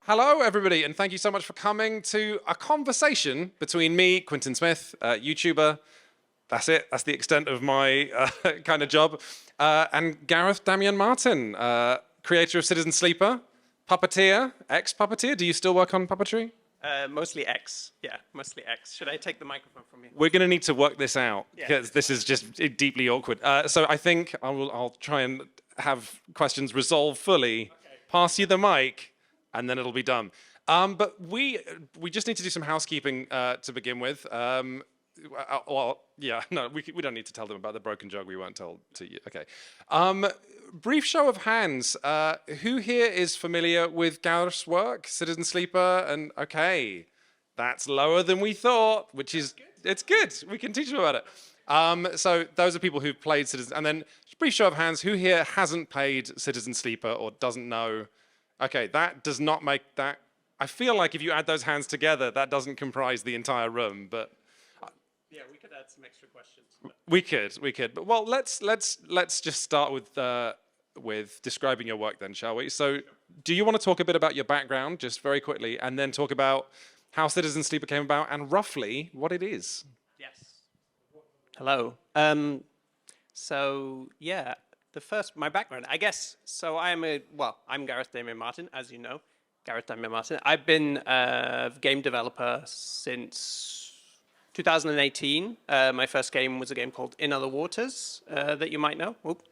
Hello, everybody, and thank you so much for coming to a conversation between me, Quinton Smith, YouTuber. That's it. That's the extent of my kind of job. And Gareth Damian Martin, creator of Citizen Sleeper, puppeteer, ex-puppeteer. Do you still work on puppetry? Mostly X. Yeah, mostly X. Should I take the microphone from you? We're going to need to work this out because this is just deeply awkward. So I think I'll try and have questions resolved fully, pass you the mic, and then it'll be done. But we just need to do some housekeeping to begin with. Well, yeah, no, we don't need to tell them about the broken jug we won't tell to you. Okay. Brief show of hands. Who here is familiar with Gareth's work, Citizen Sleeper? And okay, that's lower than we thought, which is, it's good. We can teach them about it. So those are people who've played Citizen. And then brief show of hands, who here hasn't played Citizen Sleeper or doesn't know? Okay, that does not make that. I feel like if you add those hands together, that doesn't comprise the entire room, but. Yeah, we could add some extra questions. We could. But well, let's just start with describing your work then, shall we? So, do you want to talk a bit about your background, just very quickly, and then talk about how Citizen Sleeper came about and roughly what it is? Yes. Hello. So yeah, my background, I guess. So I'm Gareth Damian Martin, as you know, Gareth Damian Martin. I've been a game developer since 2018. My first game was a game called In Other Waters that you might know. Oop.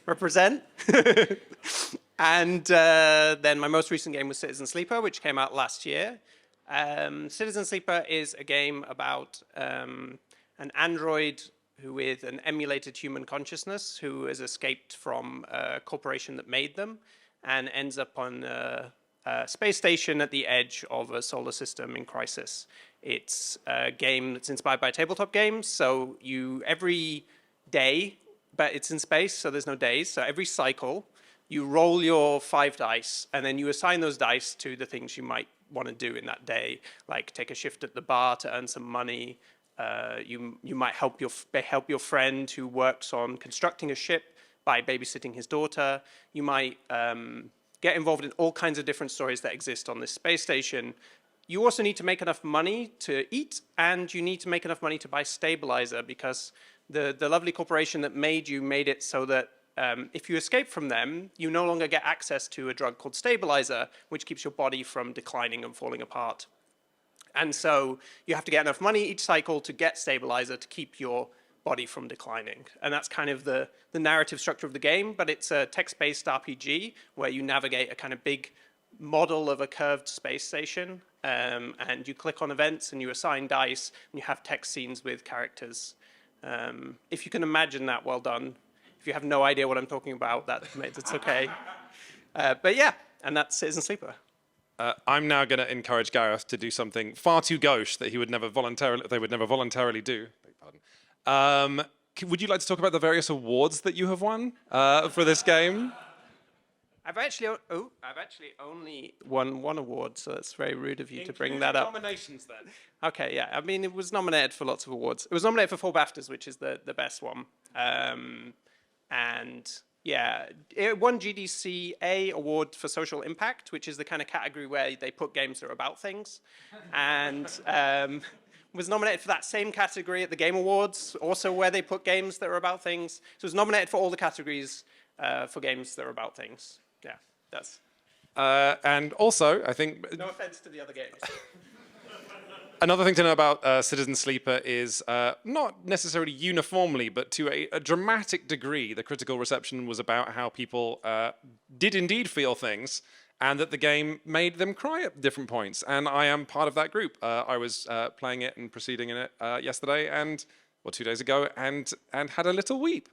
Represent. And then my most recent game was Citizen Sleeper, which came out last year. Citizen Sleeper is a game about an android with an emulated human consciousness who has escaped from a corporation that made them and ends up on a space station at the edge of a solar system in crisis. It's a game that's inspired by tabletop games, so every day, but it's in space, so there's no days, so every cycle, you roll your 5 dice, and then you assign those dice to the things you might want to do in that day, like take a shift at the bar to earn some money. You might help your friend who works on constructing a ship by babysitting his daughter. You might get involved in all kinds of different stories that exist on this space station. You also need to make enough money to eat, and you need to make enough money to buy stabilizer, because the lovely corporation that made it so that if you escape from them, you no longer get access to a drug called stabilizer, which keeps your body from declining and falling apart. And so you have to get enough money each cycle to get stabilizer to keep your body from declining. And that's kind of the narrative structure of the game, but it's a text-based RPG where you navigate a kind of big model of a curved space station, and you click on events and you assign dice, and you have text scenes with characters. If you can imagine that, well done. If you have no idea what I'm talking about, it's okay. But yeah, and that's Citizen Sleeper. I'm now going to encourage Gareth to do something far too gauche that they would never voluntarily do. Pardon. Would you like to talk about the various awards that you have won for this game? I've actually only won one award, so that's very rude of you to bring that up. Nominations then. Okay, yeah. I mean, it was nominated for lots of awards. It was nominated for 4 BAFTAs, which is the best one. And yeah, it won GDC A award for social impact, which is the kind of category where they put games that are about things. And was nominated for that same category at the Game Awards, also where they put games that are about things. So it was nominated for all the categories for games that are about things. Yeah, that's. And also, I think. No offense to the other games. Another thing to know about Citizen Sleeper is not necessarily uniformly, but to a dramatic degree, the critical reception was about how people did indeed feel things, and that the game made them cry at different points. And I am part of that group. I was playing it and proceeding in it yesterday, or 2 days ago, and had a little weep.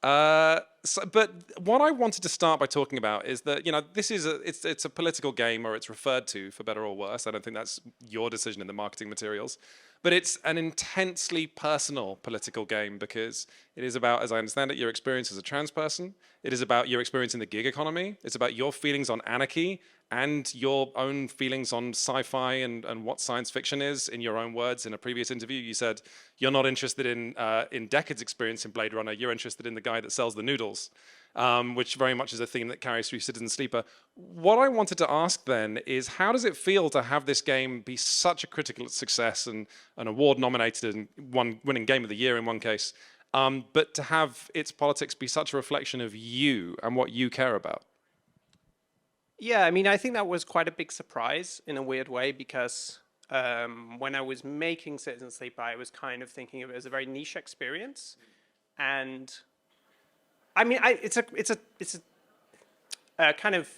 But what I wanted to start by talking about is that, this is it's a political game, or it's referred to, for better or worse. I don't think that's your decision in the marketing materials. But it's an intensely personal political game, because it is about, as I understand it, your experience as a trans person. It is about your experience in the gig economy. It's about your feelings on anarchy and your own feelings on sci-fi and what science fiction is. In your own words, in a previous interview, you said you're not interested in Deckard's experience in Blade Runner. You're interested in the guy that sells the noodles. which very much is a theme that carries through Citizen Sleeper. What I wanted to ask then is, how does it feel to have this game be such a critical success and an award nominated and winning Game of the Year in one case, but to have its politics be such a reflection of you and what you care about? Yeah, I mean, I think that was quite a big surprise in a weird way because when I was making Citizen Sleeper, I was kind of thinking of it as a very niche experience, and I mean, it's a kind of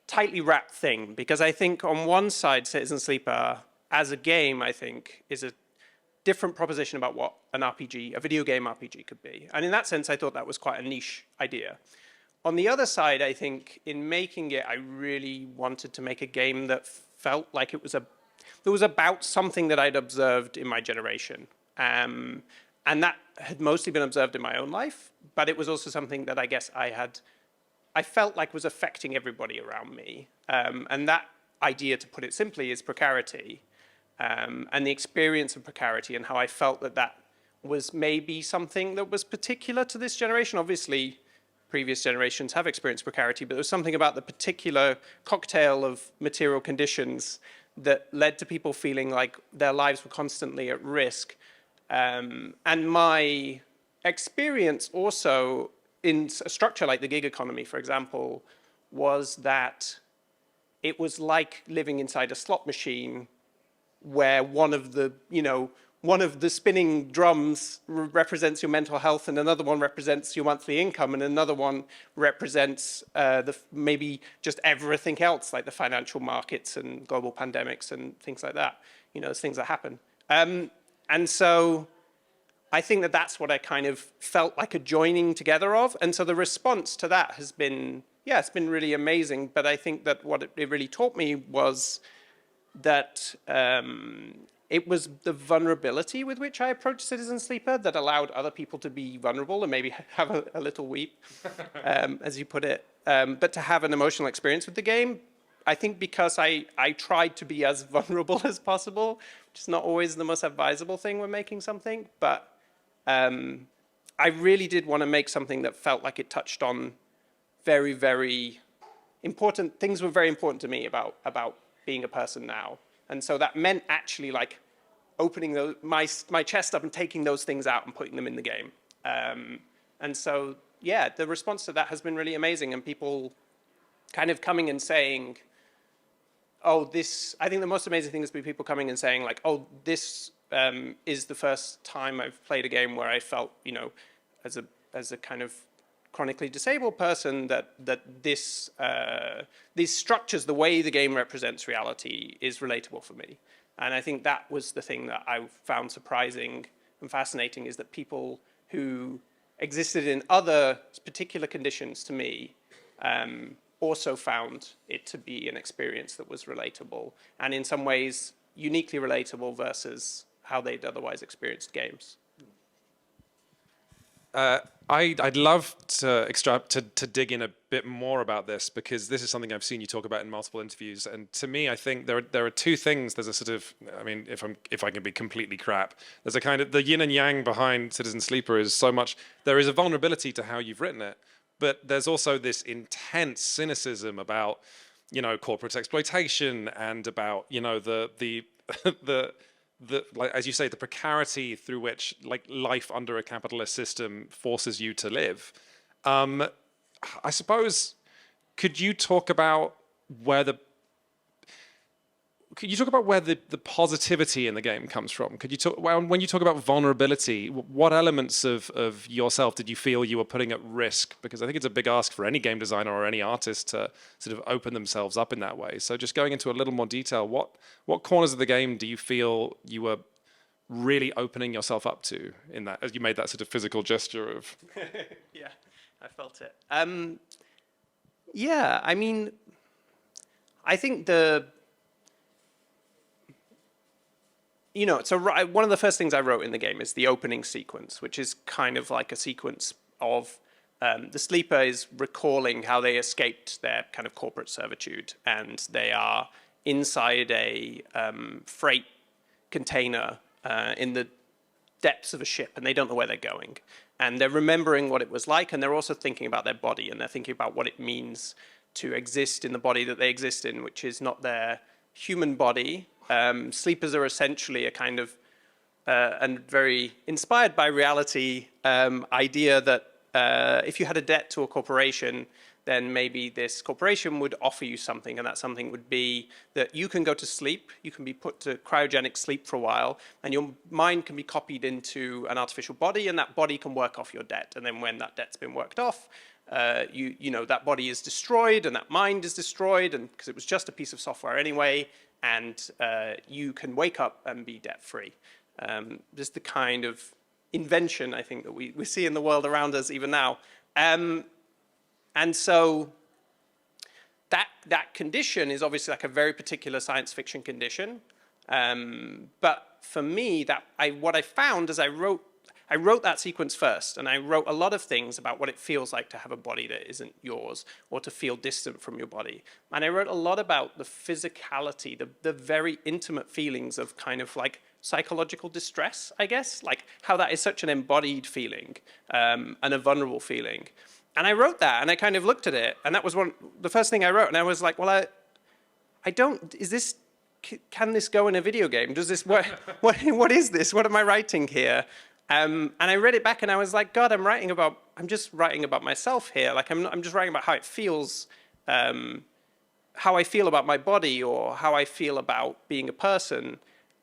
tightly wrapped thing because I think on one side, Citizen Sleeper as a game, I think, is a different proposition about what an RPG, a video game RPG, could be, and in that sense, I thought that was quite a niche idea. On the other side, I think in making it, I really wanted to make a game that felt like it was about something that I'd observed in my generation. And that had mostly been observed in my own life, but it was also something that I guess I felt like was affecting everybody around me. And that idea, to put it simply, is Precarity. And the experience of Precarity and how I felt that was maybe something that was particular to this generation. Obviously, previous generations have experienced precarity, but there was something about the particular cocktail of material conditions that led to people feeling like their lives were constantly at risk. And my experience also in a structure like the gig economy, for example, was that it was like living inside a slot machine where one of the spinning drums represents your mental health, and another one represents your monthly income, and another one represents maybe just everything else, like the financial markets and global pandemics and things like that. Things that happen. And so I think that that's what I kind of felt like a joining together of. And so the response to that has been, it's been really amazing. But I think that what it really taught me was that it was the vulnerability with which I approached Citizen Sleeper that allowed other people to be vulnerable and maybe have a little weep, as you put it. But to have an emotional experience with the game, I think because I tried to be as vulnerable as possible, which is not always the most advisable thing when making something. But I really did want to make something that felt like it touched on very, very important things were very important to me about being a person now. And so that meant actually like opening my chest up and taking those things out and putting them in the game. And so, the response to that has been really amazing. And people kind of coming and saying, I think the most amazing thing has been people coming and saying like, this is the first time I've played a game where I felt, as a kind of chronically disabled person, that these structures, the way the game represents reality, is relatable for me. And I think that was the thing that I found surprising and fascinating, is that people who existed in other particular conditions to me also found it to be an experience that was relatable, and in some ways uniquely relatable versus how they'd otherwise experienced games. I'd love to dig in a bit more about this, because this is something I've seen you talk about in multiple interviews. And to me, I think there are two things. There's a sort of, I mean, if I can be completely crap, there's a kind of, the yin and yang behind Citizen Sleeper is so much, there is a vulnerability to how you've written it, but there's also this intense cynicism about, corporate exploitation and about, like, as you say, the precarity through which life under a capitalist system forces you to live. I suppose, could you talk about where the positivity in the game comes from? Could you talk, when you talk about vulnerability, what elements of yourself did you feel you were putting at risk? Because I think it's a big ask for any game designer or any artist to sort of open themselves up in that way. So just going into a little more detail, what corners of the game do you feel you were really opening yourself up to in that, as you made that sort of physical gesture of... Yeah, I felt it. I mean, I think one of the first things I wrote in the game is the opening sequence, which is kind of like a sequence of the sleeper is recalling how they escaped their kind of corporate servitude, and they are inside a freight container in the depths of a ship, and they don't know where they're going. and they're remembering what it was like, and they're also thinking about their body, and they're thinking about what it means to exist in the body that they exist in, which is not their human body. Sleepers are essentially a kind of, and very inspired by reality, idea that if you had a debt to a corporation, then maybe this corporation would offer you something, and that something would be that you can go to sleep, you can be put to cryogenic sleep for a while, and your mind can be copied into an artificial body, and that body can work off your debt. And then when that debt's been worked off, you know, that body is destroyed, and that mind is destroyed, and because it was just a piece of software anyway, and you can wake up and be debt-free. This is the kind of invention, I think, that we see in the world around us even now. And so that condition is obviously like a very particular science fiction condition. But for me, what I found is I wrote that sequence first, and I wrote a lot of things about what it feels like to have a body that isn't yours, or to feel distant from your body. And I wrote a lot about the physicality, the very intimate feelings of kind of like psychological distress, I guess, like how that is such an embodied feeling, and a vulnerable feeling. And I wrote that, and I kind of looked at it, and that was the first thing I wrote, and I was like, well, I don't, can this go in a video game? Does this, what is this? What am I writing here? And I read it back, and I was like, God, I'm just writing about myself here. Like, I'm just writing about how it feels, how I feel about my body, or how I feel about being a person.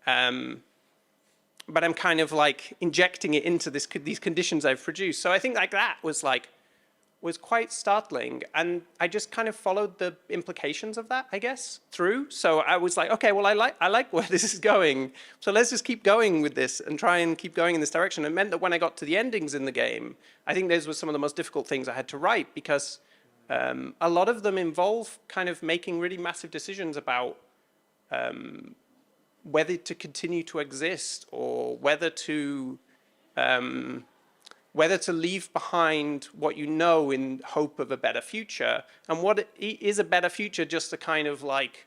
But I'm kind of like injecting it into these conditions I've produced. So I think like that was quite startling, and I just kind of followed the implications of that, I guess, through. So I was like, okay, well, I like where this is going, so let's just keep going with this and try and keep going in this direction. It meant that when I got to the endings in the game, I think those were some of the most difficult things I had to write, because a lot of them involve kind of making really massive decisions about whether to continue to exist, or whether to leave behind what you know in hope of a better future. And what is a better future just a kind of like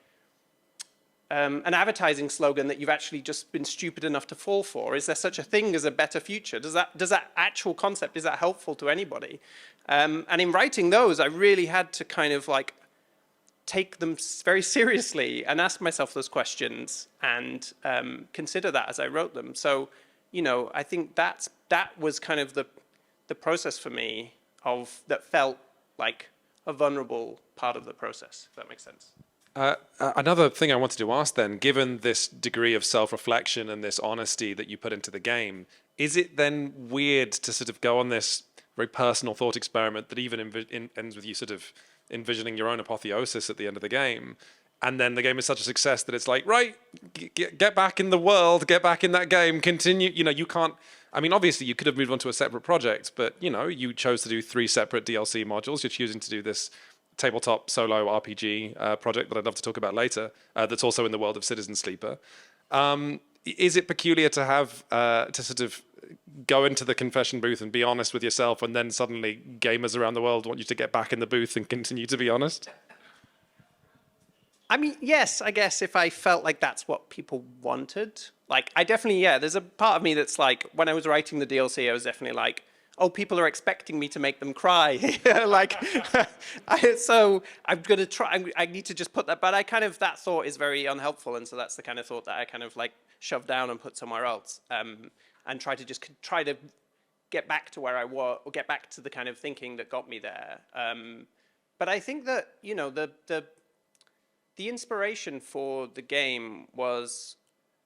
an advertising slogan that you've actually just been stupid enough to fall for? Is there such a thing as a better future? Does that actual concept, is that helpful to anybody? And in writing those, I really had to kind of like take them very seriously and ask myself those questions, and consider that as I wrote them. So, you know, I think that was kind of the process for me that felt like a vulnerable part of the process, if that makes sense. Another thing I wanted to ask then, given this degree of self-reflection and this honesty that you put into the game, is it then weird to sort of go on this very personal thought experiment that even ends with you sort of envisioning your own apotheosis at the end of the game, and then the game is such a success that it's like, right, get back in the world, get back in that game, continue. You know, you can't, I mean, obviously you could have moved on to a separate project, but, you know, you chose to do 3 separate DLC modules. You're choosing to do this tabletop solo RPG project that I'd love to talk about later, that's also in the world of Citizen Sleeper. Is it peculiar to have, to sort of go into the confession booth and be honest with yourself, and then suddenly gamers around the world want you to get back in the booth and continue to be honest? I mean, yes, I guess if I felt like that's what people wanted. Like, I definitely, yeah, there's a part of me that's like, when I was writing the DLC, I was definitely like, oh, people are expecting me to make them cry. Like, so I'm going to try, I need to just put that, but I kind of, that thought is very unhelpful, and so that's the kind of thought that I kind of like shove down and put somewhere else, and try to get back to where I was, or get back to the kind of thinking that got me there. But I think that, you know, the inspiration for the game was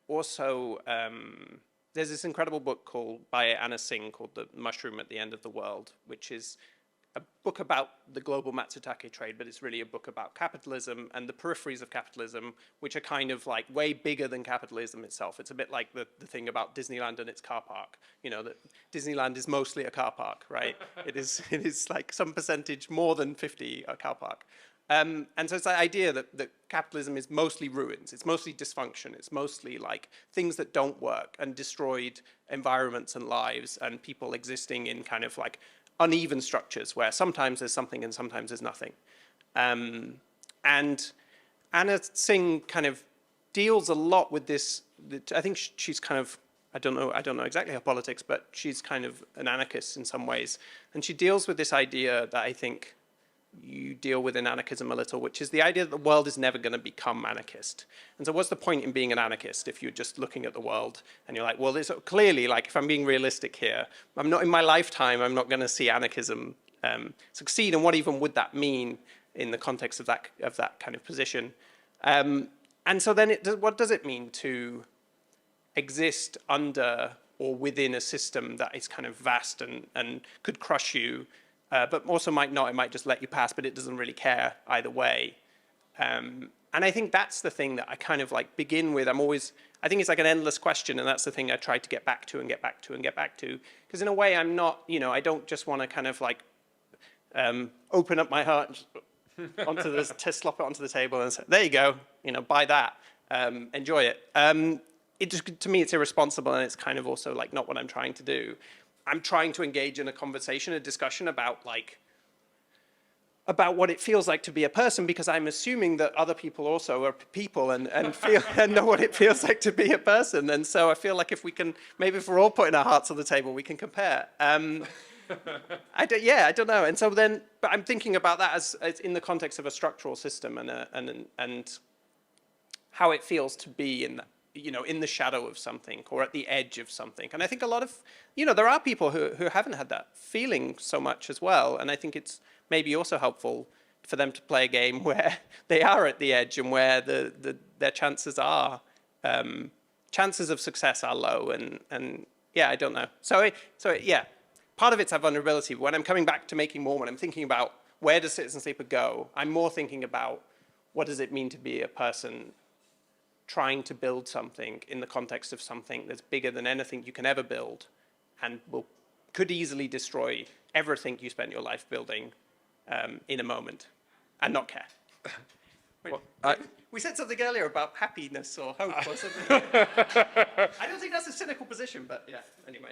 also, there's this incredible book by Anna Singh called The Mushroom at the End of the World, which is a book about the global Matsutake trade, but it's really a book about capitalism and the peripheries of capitalism, which are kind of like way bigger than capitalism itself. It's a bit like the thing about Disneyland and its car park. You know, that Disneyland is mostly a car park, right? It is like some percentage more than 50 a car park. And so it's the idea that capitalism is mostly ruins, it's mostly dysfunction, it's mostly like things that don't work, and destroyed environments and lives, and people existing in kind of like uneven structures where sometimes there's something and sometimes there's nothing. And Anna Singh kind of deals a lot with this. I think she's kind of I don't know exactly her politics, but she's kind of an anarchist in some ways. And she deals with this idea that I think you deal with in anarchism a little, which is the idea that the world is never going to become anarchist. And so what's the point in being an anarchist if you're just looking at the world and you're like, well, this clearly, like, if I'm being realistic here, I'm not in my lifetime, I'm not going to see anarchism succeed. And what even would that mean in the context of that kind of position? And so then what does it mean to exist under or within a system that is kind of vast and could crush you, but also might not, it might just let you pass, but it doesn't really care either way. And I think that's the thing that I kind of like begin with. I think it's like an endless question, and that's the thing I try to get back to and get back to and get back to. Because in a way, I'm not, I don't just want to kind of like open up my heart onto this, to slop it onto the table and say, there you go, buy that, enjoy it. It just, to me, it's irresponsible, and it's kind of also like not what I'm trying to do. I'm trying to engage in a conversation, a discussion about what it feels like to be a person, because I'm assuming that other people also are people and feel and know what it feels like to be a person. And so I feel like if we're all putting our hearts on the table, we can compare. I don't know. And so then, but I'm thinking about that as in the context of a structural system and how it feels to be in that, in the shadow of something or at the edge of something. And I think a lot of, there are people who haven't had that feeling so much as well. And I think it's maybe also helpful for them to play a game where they are at the edge and where their chances of success are low. And yeah, I don't know. So yeah, part of it's our vulnerability. When I'm coming back to making more, when I'm thinking about where does Citizen Sleeper go, I'm more thinking about what does it mean to be a person trying to build something in the context of something that's bigger than anything you can ever build and could easily destroy everything you spent your life building in a moment and not care. We said something earlier about happiness or hope or something. I don't think that's a cynical position, but yeah, anyway.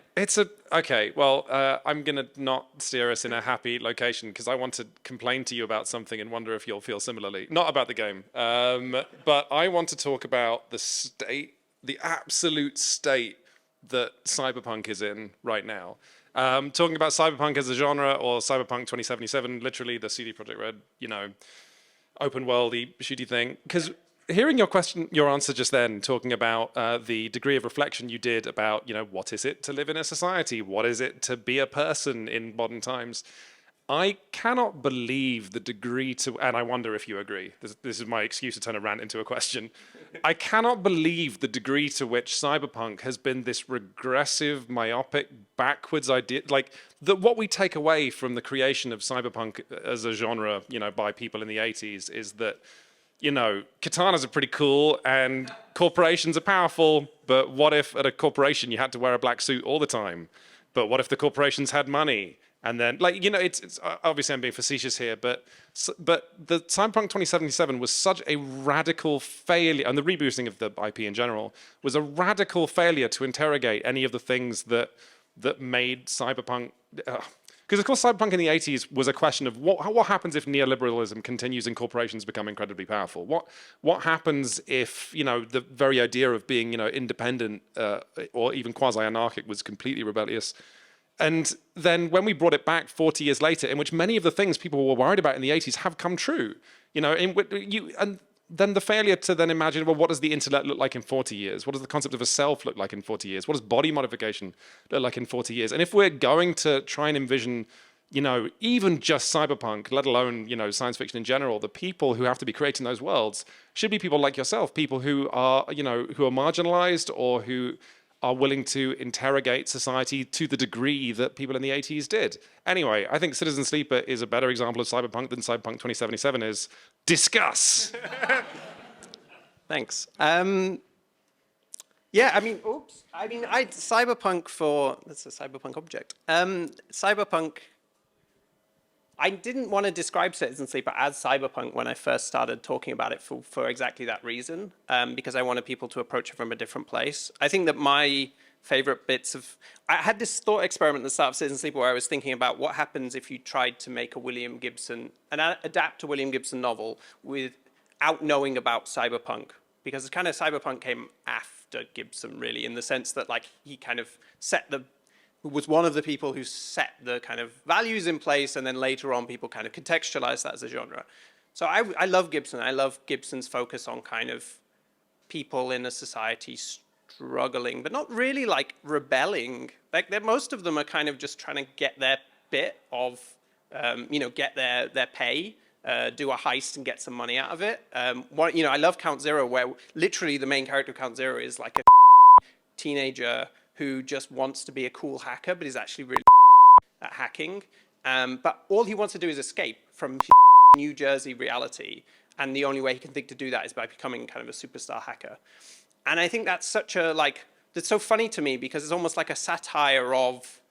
Okay, well, I'm going to not steer us in a happy location because I want to complain to you about something and wonder if you'll feel similarly. Not about the game, but I want to talk about the absolute state that Cyberpunk is in right now. Talking about Cyberpunk as a genre, or Cyberpunk 2077, literally the CD Projekt Red, open worldy shooty thing. Because hearing your answer just then, talking about the degree of reflection you did about, what is it to live in a society? What is it to be a person in modern times? I cannot believe the degree to, and I wonder if you agree, this is my excuse to turn a rant into a question. I cannot believe the degree to which Cyberpunk has been this regressive, myopic, backwards idea. Like, what we take away from the creation of Cyberpunk as a genre, by people in the 80s is that, katanas are pretty cool and corporations are powerful, but what if at a corporation you had to wear a black suit all the time? But what if the corporations had money? And then, it's obviously I'm being facetious here, but the Cyberpunk 2077 was such a radical failure, and the rebooting of the IP in general was a radical failure to interrogate any of the things that made Cyberpunk. Because of course, Cyberpunk in the 80s was a question of what happens if neoliberalism continues and corporations become incredibly powerful. What happens if the very idea of being independent or even quasi-anarchic was completely rebellious. And then when we brought it back 40 years later, in which many of the things people were worried about in the 80s have come true, and then the failure to then imagine, well, what does the internet look like in 40 years? What does the concept of a self look like in 40 years? What does body modification look like in 40 years? And if we're going to try and envision, even just cyberpunk, let alone, science fiction in general, the people who have to be creating those worlds should be people like yourself, people who are, who are marginalized or who are willing to interrogate society to the degree that people in the 80s did. Anyway, I think Citizen Sleeper is a better example of Cyberpunk than Cyberpunk 2077 is. Discuss! Thanks. Cyberpunk that's a Cyberpunk object. Cyberpunk, I didn't want to describe Citizen Sleeper as Cyberpunk when I first started talking about it for exactly that reason, because I wanted people to approach it from a different place. I think that my favorite I had this thought experiment at the start of Citizen Sleeper where I was thinking about what happens if you tried to make adapt a William Gibson novel without knowing about cyberpunk, because kind of cyberpunk came after Gibson, really, in the sense that like he kind of was one of the people who set the kind of values in place, and then later on people kind of contextualized that as a genre. So I love Gibson. I love Gibson's focus on kind of people in a society struggling, but not really like rebelling. Like most of them are kind of just trying to get their bit of, get their pay, do a heist and get some money out of it. I love Count Zero, where literally the main character of Count Zero is like a teenager who just wants to be a cool hacker, but is actually really at hacking. But all he wants to do is escape from New Jersey reality. And the only way he can think to do that is by becoming kind of a superstar hacker. And I think that's that's so funny to me, because it's almost like a satire of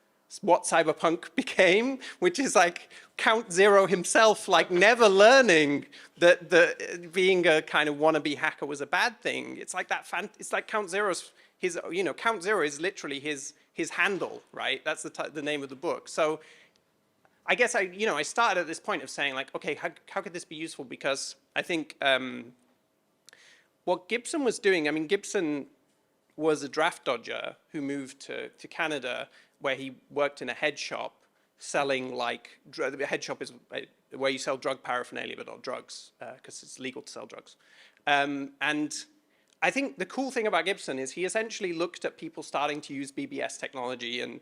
what Cyberpunk became, which is like Count Zero himself, like never learning that being a kind of wannabe hacker was a bad thing. It's like it's like Count Zero's, Count Zero is literally his handle, right? That's the name of the book. So I guess I started at this point of saying like, okay, how could this be useful? Because I think what Gibson was doing, Gibson was a draft dodger who moved to Canada, where he worked in a head shop selling a head shop is where you sell drug paraphernalia, but not drugs, because it's legal to sell drugs. And I think the cool thing about Gibson is he essentially looked at people starting to use BBS technology and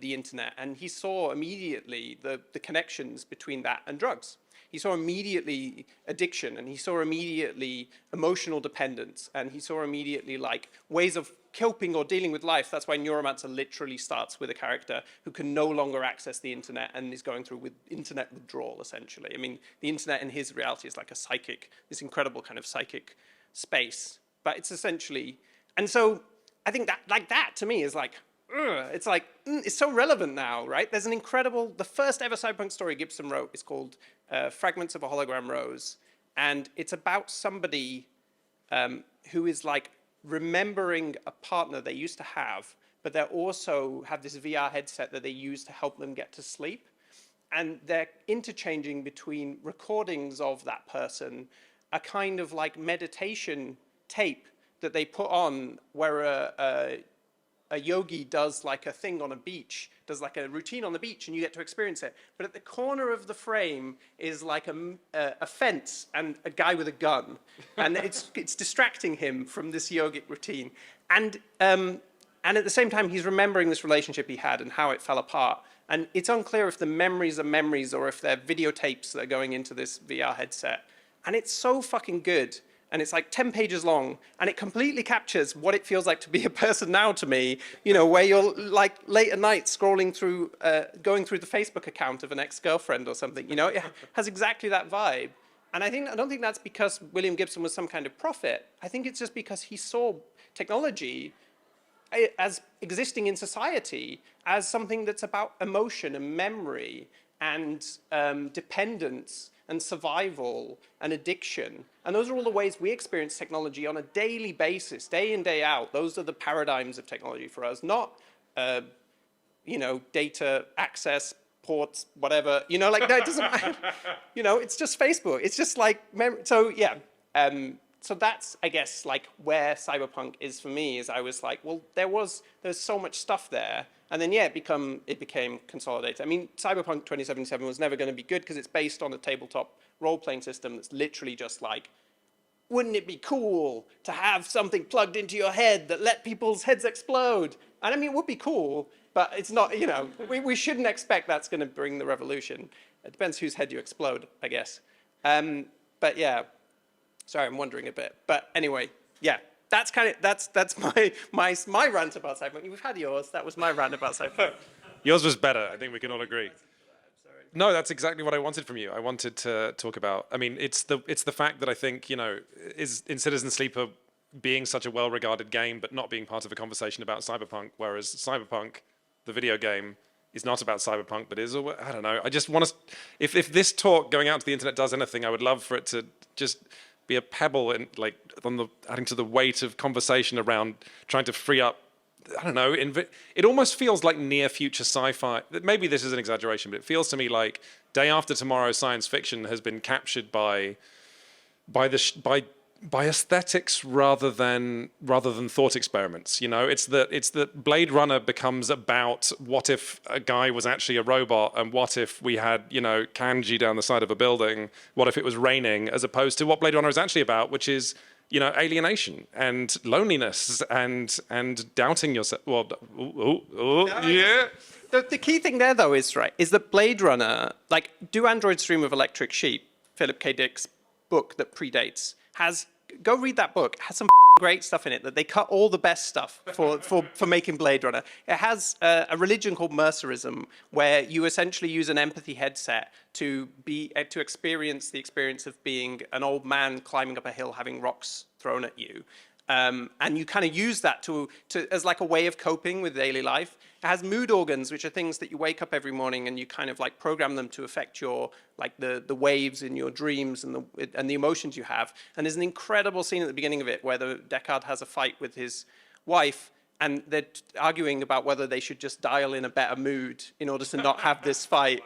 the internet, and he saw immediately the connections between that and drugs. He saw immediately addiction, and he saw immediately emotional dependence, and he saw immediately like ways of coping or dealing with life. That's why Neuromancer literally starts with a character who can no longer access the internet and is going through with internet withdrawal, essentially. The internet in his reality is like this incredible kind of psychic space. But it's essentially, and so I think that to me is like, it's so relevant now, right? There's the first ever cyberpunk story Gibson wrote is called Fragments of a Hologram Rose. And it's about somebody who is like remembering a partner they used to have, but they also have this VR headset that they use to help them get to sleep. And they're interchanging between recordings of that person, a kind of like meditation tape that they put on where a yogi does like a thing on a beach, does like a routine on the beach, and you get to experience it. But at the corner of the frame is like a fence and a guy with a gun, and it's distracting him from this yogic routine. And at the same time, he's remembering this relationship he had and how it fell apart. And it's unclear if the memories are memories or if they're videotapes that are going into this VR headset. And it's so fucking good. And it's like 10 pages long, and it completely captures what it feels like to be a person now to me, where you're like late at night scrolling through, going through the Facebook account of an ex-girlfriend or something, it has exactly that vibe. And I don't think that's because William Gibson was some kind of prophet. I think it's just because he saw technology as existing in society as something that's about emotion and memory and dependence and survival and addiction. And those are all the ways we experience technology on a daily basis, day in, day out. Those are the paradigms of technology for us, not, data access, ports, whatever. No, it doesn't matter. It's just Facebook. It's just like, so yeah. So that's, I guess, like where Cyberpunk is for me, is I was like, well, there's so much stuff there. And then, yeah, it became consolidated. Cyberpunk 2077 was never going to be good because it's based on a tabletop role-playing system that's literally just like, wouldn't it be cool to have something plugged into your head that let people's heads explode? And it would be cool, but it's not, we shouldn't expect that's going to bring the revolution. It depends whose head you explode, I guess. But yeah, sorry, I'm wondering a bit. But anyway, yeah. That's my rant about Cyberpunk. We've had yours. That was my rant about Cyberpunk. Yours was better. I think we can all agree. No, that's exactly what I wanted from you. I wanted to talk about. It's the fact that I think is in Citizen Sleeper being such a well-regarded game, but not being part of a conversation about Cyberpunk. Whereas Cyberpunk, the video game, is not about Cyberpunk, but is. I don't know. I just want to. If this talk going out to the internet does anything, I would love for it to just be a pebble and adding to the weight of conversation around trying to free up. I don't know. It almost feels like near future sci-fi. Maybe this is an exaggeration, but it feels to me like day after tomorrow science fiction has been captured by by aesthetics rather than thought experiments. You know, it's that Blade Runner becomes about what if a guy was actually a robot, and what if we had, you know, kanji down the side of a building, what if it was raining, as opposed to what Blade Runner is actually about, which is, you know, alienation and loneliness and doubting yourself. Well, yeah. The key thing there, though, is that Blade Runner, like, Do Androids Dream of Electric Sheep, Philip K. Dick's book that predates, go read that book. It has some great stuff in it that they cut all the best stuff for making Blade Runner. It has a religion called Mercerism, where you essentially use an empathy headset to experience the experience of being an old man climbing up a hill having rocks thrown at you. And you kind of use that as like a way of coping with daily life. It has mood organs, which are things that you wake up every morning and you kind of like program them to affect your, like the waves in your dreams and the emotions you have. And there's an incredible scene at the beginning of it where Deckard has a fight with his wife, and they're arguing about whether they should just dial in a better mood in order to not have this fight.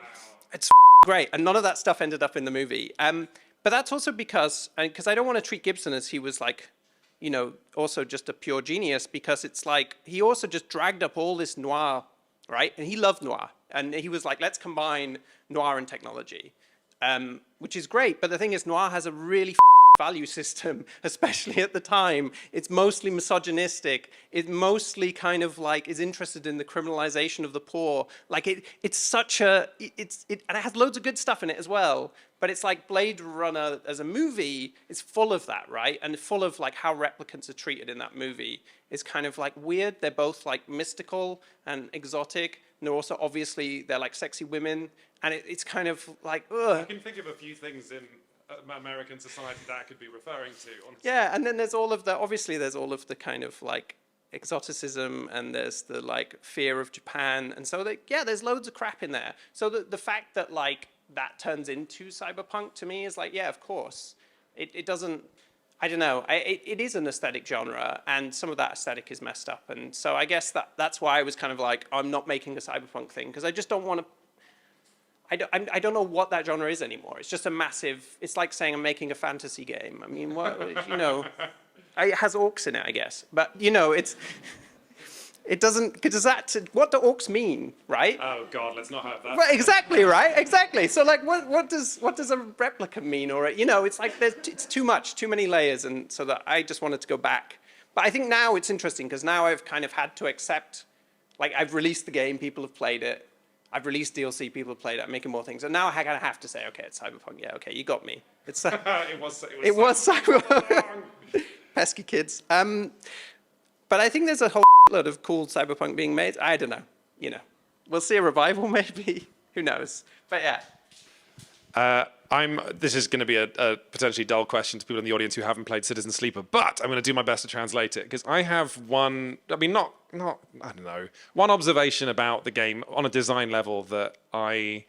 It's great. And none of that stuff ended up in the movie. But that's also because I don't want to treat Gibson as he was like, you know, also just a pure genius, because it's like he also just dragged up all this noir, right? And he loved noir. And he was like, let's combine noir and technology, which is great. But the thing is, noir has a really value system, especially at the time. It's mostly misogynistic. It mostly kind of like is interested in the criminalization of the poor. Like and it has loads of good stuff in it as well. But it's like Blade Runner as a movie is full of that, right? And full of like how replicants are treated in that movie is kind of like weird. They're both like mystical and exotic. And they're also obviously, they're like sexy women. And it's kind of like, ugh. I can think of a few things in American society that could be referring to, honestly. Yeah, and then there's all of the kind of like exoticism, and there's the like fear of Japan. And so there's loads of crap in there. So the fact that like that turns into cyberpunk to me is like, yeah, of course. It doesn't, I don't know. It is an aesthetic genre, and some of that aesthetic is messed up. And so I guess that's why I was kind of like, I'm not making a cyberpunk thing, because I just don't want to. I don't know what that genre is anymore. It's just a massive. It's like saying I'm making a fantasy game. I mean, what, you know, it has orcs in it, I guess. But you know, it doesn't. What do orcs mean, right? Oh God, let's not have that. Right, exactly, right? Exactly. So like, what does a replica mean, or you know, it's like it's too much, too many layers, and so that I just wanted to go back. But I think now it's interesting because now I've kind of had to accept, like I've released the game, people have played it. I've released DLC, people have played it, I'm making more things. And now I kind of have to say, okay, it's Cyberpunk. Yeah, okay, you got me. It's it was Cyberpunk. Pesky kids. But I think there's a whole lot of cool Cyberpunk being made. I don't know. You know, we'll see a revival maybe. Who knows? But yeah. This is going to be a potentially dull question to people in the audience who haven't played Citizen Sleeper, but I'm going to do my best to translate it, because I have one observation about the game on a design level that I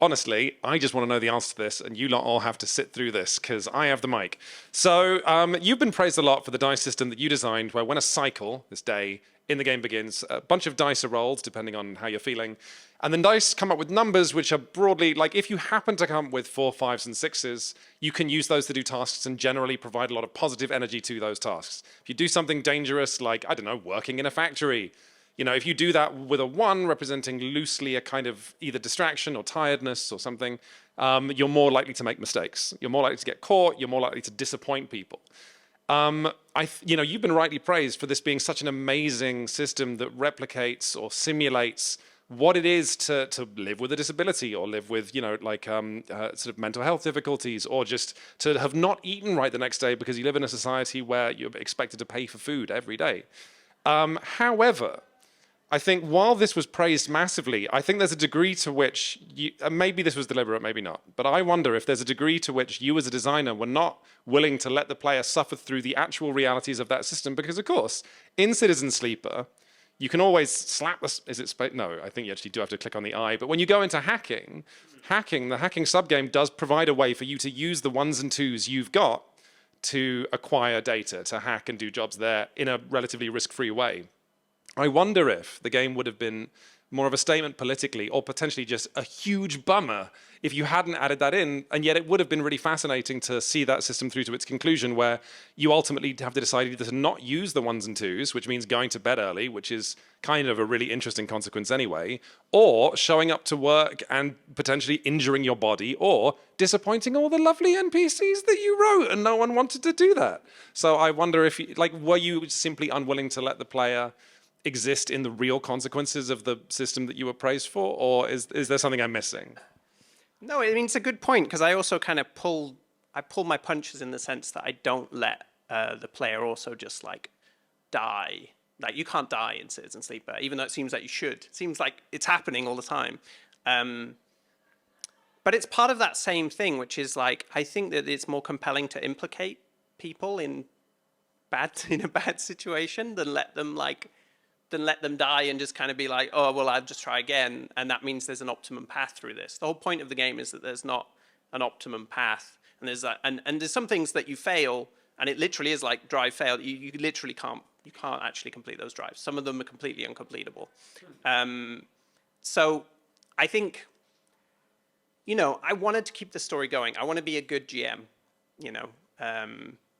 just want to know the answer to this, and you lot all have to sit through this, because I have the mic. So you've been praised a lot for the dice system that you designed, where when a cycle, this day, in the game begins, a bunch of dice are rolled, depending on how you're feeling, and then dice come up with numbers which are broadly, like if you happen to come up with 4, 5s, and 6s, you can use those to do tasks and generally provide a lot of positive energy to those tasks. If you do something dangerous, like, I don't know, working in a factory, you know, if you do that with a 1 representing loosely a kind of either distraction or tiredness or something, you're more likely to make mistakes. You're more likely to get caught. You're more likely to disappoint people. You've been rightly praised for this being such an amazing system that replicates or simulates what it is to live with a disability, or live with, sort of mental health difficulties, or just to have not eaten right the next day because you live in a society where you're expected to pay for food every day. However, I think while this was praised massively, I think there's a degree to which, maybe this was deliberate, maybe not, but I wonder if there's a degree to which you as a designer were not willing to let the player suffer through the actual realities of that system, because of course, in Citizen Sleeper, you can always slap the, no, I think you actually do have to click on the eye, but when you go into hacking, the hacking subgame does provide a way for you to use the 1s and 2s you've got to acquire data, to hack and do jobs there in a relatively risk-free way. I wonder if the game would have been more of a statement politically, or potentially just a huge bummer if you hadn't added that in. And yet it would have been really fascinating to see that system through to its conclusion, where you ultimately have to decide either to not use the ones and twos, which means going to bed early, which is kind of a really interesting consequence anyway, or showing up to work and potentially injuring your body, or disappointing all the lovely NPCs that you wrote and no one wanted to do that. So I wonder if, were you simply unwilling to let the player exist in the real consequences of the system that you were praised for, or is there something I'm missing? No, I mean, it's a good point, because I also kind of pull my punches in the sense that I don't let the player also just like die. Like, you can't die in Citizen Sleeper, even though it seems like you should. It seems like it's happening all the time. But it's part of that same thing, which is like, I think that it's more compelling to implicate people in a bad situation than let them die and just kind of be like, oh, well, I'll just try again. And that means there's an optimum path through this. The whole point of the game is that there's not an optimum path. And there's some things that you fail, and it literally is like drive fail. You literally can't actually complete those drives. Some of them are completely uncompletable. So I think, I wanted to keep the story going. I want to be a good GM,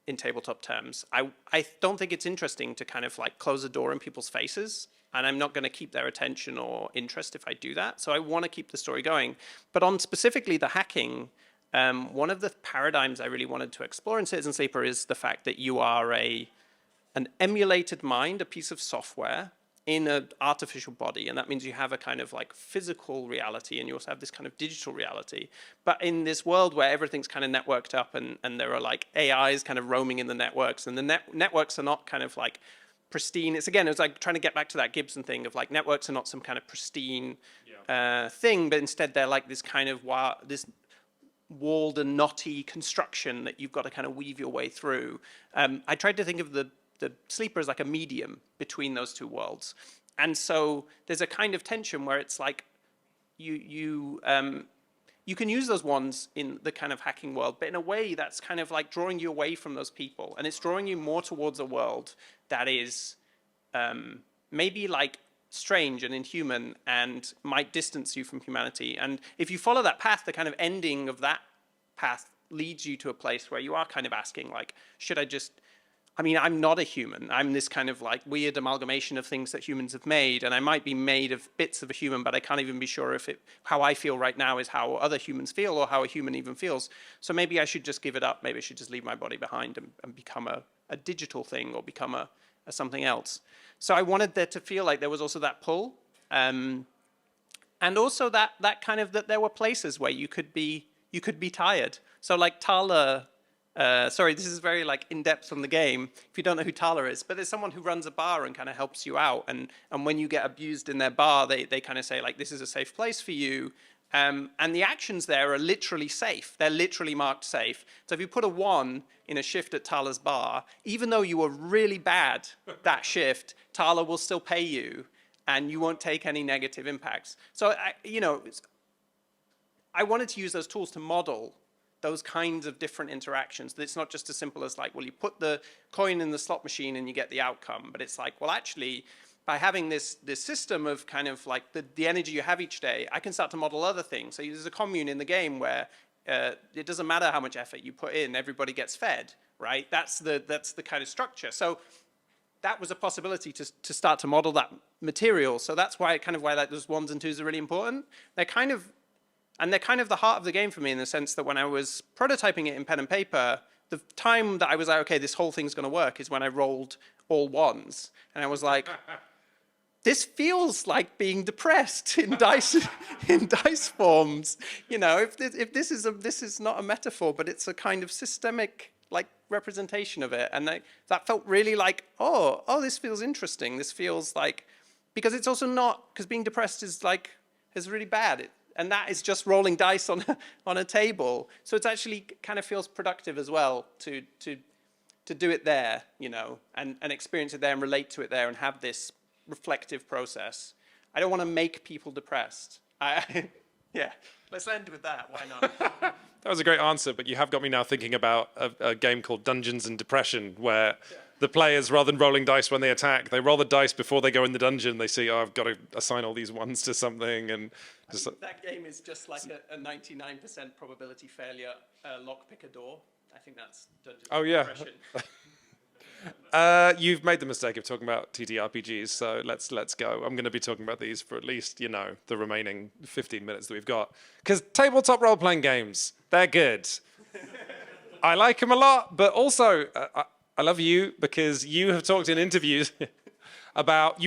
in tabletop terms. I don't think it's interesting to kind of like close a door in people's faces, and I'm not going to keep their attention or interest if I do that. So I want to keep the story going. But on specifically the hacking, one of the paradigms I really wanted to explore in Citizen Sleeper is the fact that you are an emulated mind, a piece of software in an artificial body. And that means you have a kind of like physical reality, and you also have this kind of digital reality. But in this world where everything's kind of networked up, and there are like AIs kind of roaming in the networks, and the networks are not kind of like pristine. It's like trying to get back to that Gibson thing of like, networks are not some kind of pristine thing, but instead they're like this kind of this walled and knotty construction that you've got to kind of weave your way through. I tried to think of the Sleeper as like a medium between those two worlds. And so there's a kind of tension where it's like you can use those ones in the kind of hacking world, but in a way that's kind of like drawing you away from those people. And it's drawing you more towards a world that is maybe like strange and inhuman and might distance you from humanity. And if you follow that path, the kind of ending of that path leads you to a place where you are kind of asking, like, I'm not a human. I'm this kind of like weird amalgamation of things that humans have made, and I might be made of bits of a human, but I can't even be sure if how I feel right now is how other humans feel, or how a human even feels. So maybe I should just give it up. Maybe I should just leave my body behind and become a digital thing, or become a something else. So I wanted there to feel like there was also that pull, and also that kind of that there were places where you could be tired. So like Tala. Sorry, this is very like in-depth on the game, if you don't know who Tala is, but there's someone who runs a bar and kind of helps you out, and when you get abused in their bar, they kind of say like, this is a safe place for you, and the actions there are literally safe. They're literally marked safe. So if you put a 1 in a shift at Tala's bar, even though you were really bad that shift, Tala will still pay you, and you won't take any negative impacts. So I wanted to use those tools to model those kinds of different interactions. It's not just as simple as like, well, you put the coin in the slot machine and you get the outcome. But it's like, well, actually, by having this system of kind of like the energy you have each day, I can start to model other things. So there's a commune in the game where it doesn't matter how much effort you put in, everybody gets fed, right? That's the kind of structure. So that was a possibility to start to model that material. So that's why like those 1s and 2s are really important. They're kind of the heart of the game for me, in the sense that when I was prototyping it in pen and paper, the time that I was like, okay, this whole thing's going to work, is when I rolled all 1s. And I was like, this feels like being depressed in dice forms. If this is not a metaphor, but it's a kind of systemic like representation of it. And that felt really like, oh, this feels interesting. This feels like, because it's also not, because being depressed is really bad. And that is just rolling dice on a table. So it's actually kind of feels productive as well to do it there, and experience it there and relate to it there and have this reflective process. I don't want to make people depressed. Yeah, let's end with that. Why not? That was a great answer, but you have got me now thinking about a game called Dungeons and Depression, where the players, rather than rolling dice when they attack, they roll the dice before they go in the dungeon. They see, oh, I've got to assign all these ones to something, and just that game is just like a 99% probability failure. Lockpick a door. I think that's Dungeons. Oh yeah. You've made the mistake of talking about TTRPGs, so let's go. I'm going to be talking about these for at least, the remaining 15 minutes that we've got. Because tabletop role-playing games, they're good. I like them a lot, but also I love you because you have talked in interviews about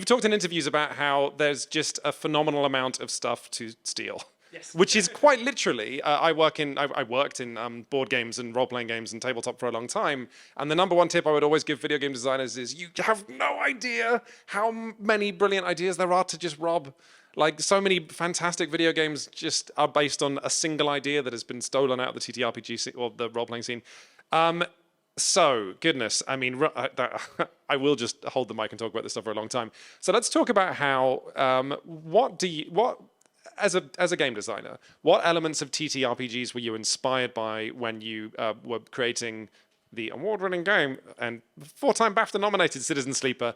how there's just a phenomenal amount of stuff to steal. Yes. Which is quite literally, I worked in board games and role-playing games and tabletop for a long time. And the number one tip I would always give video game designers is you have no idea how many brilliant ideas there are to just rob. Like, so many fantastic video games just are based on a single idea that has been stolen out of the TTRPG or the role-playing scene. So, goodness, I mean, I will just hold the mic and talk about this stuff for a long time. So let's talk about how, as a game designer, what elements of TTRPGs were you inspired by when you were creating the award-winning game and 4-time BAFTA-nominated Citizen Sleeper?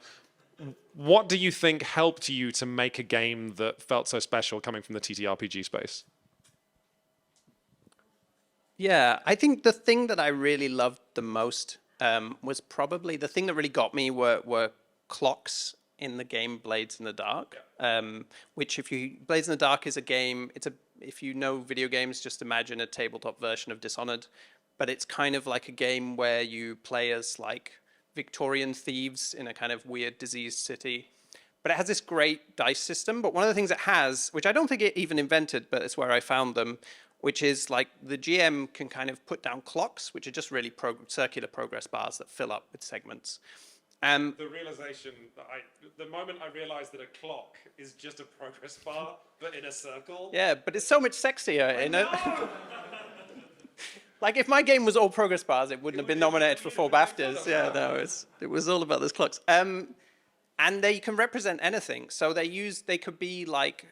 What do you think helped you to make a game that felt so special coming from the TTRPG space? Yeah, I think the thing that I really loved the most was probably the thing that really got me were clocks in the game Blades in the Dark. Which, Blades in the Dark is a game. If you know video games, just imagine a tabletop version of Dishonored, but it's kind of like a game where you play as like Victorian thieves in a kind of weird diseased city. But it has this great dice system. But one of the things it has, which I don't think it even invented, but it's where I found them, which is like the GM can kind of put down clocks, which are just really circular progress bars that fill up with segments. The realization that the moment I realized that a clock is just a progress bar, but in a circle. Yeah, but it's so much sexier in it. Like, if my game was all progress bars, it wouldn't have been nominated for 4 BAFTAs. Yeah, no, it was all about those clocks. And they can represent anything. So they could be like,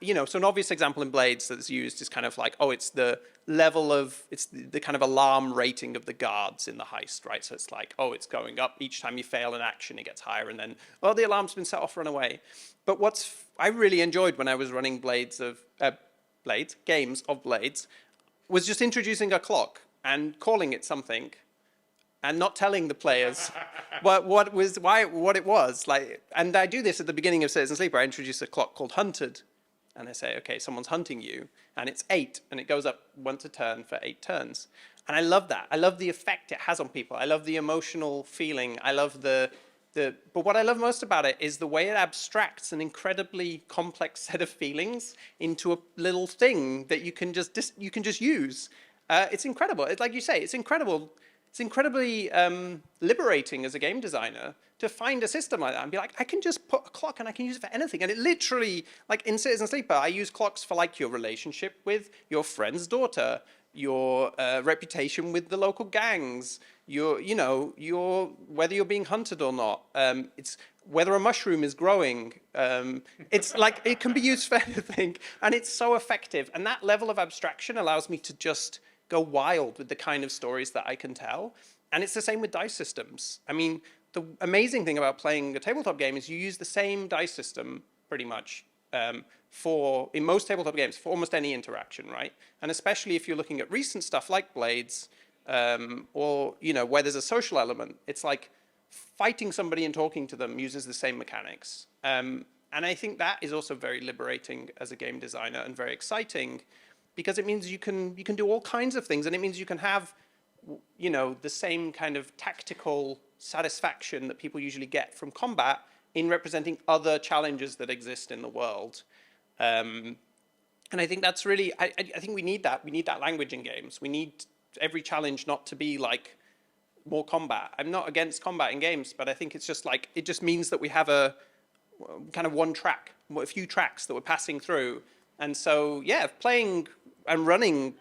so an obvious example in Blades that's used is kind of like, it's the level of, it's the kind of alarm rating of the guards in the heist, right? So it's like, it's going up. Each time you fail an action, it gets higher. And then, the alarm's been set off, run away. But I really enjoyed when I was running games of Blades, was just introducing a clock and calling it something and not telling the players what it was. Like, and I do this at the beginning of Citizen Sleeper. I introduce a clock called Hunted. And I say, okay, someone's hunting you, and it's 8, and it goes up once a turn for 8 turns. And I love that. I love the effect it has on people. I love the emotional feeling. I love but what I love most about it is the way it abstracts an incredibly complex set of feelings into a little thing that you can just use. It's incredible. Like you say, it's incredible. It's incredibly liberating as a game designer to find a system like that and be like, I can just put a clock and I can use it for anything. And it literally, like in Citizen Sleeper, I use clocks for like your relationship with your friend's daughter, your reputation with the local gangs, whether you're being hunted or not. It's whether a mushroom is growing. It's like, it can be used for anything. And it's so effective. And that level of abstraction allows me to just go wild with the kind of stories that I can tell. And it's the same with dice systems. I mean, the amazing thing about playing a tabletop game is you use the same dice system pretty much in most tabletop games for almost any interaction, right? And especially if you're looking at recent stuff like Blades, or where there's a social element, it's like fighting somebody and talking to them uses the same mechanics. And I think that is also very liberating as a game designer and very exciting, because it means you can do all kinds of things, and it means you can have the same kind of tactical satisfaction that people usually get from combat in representing other challenges that exist in the world. And I think that's really, I think we need that. We need that language in games. We need every challenge not to be like more combat. I'm not against combat in games, but I think it's just like, it just means that we have a kind of a few tracks that we're passing through. And so, yeah, playing and running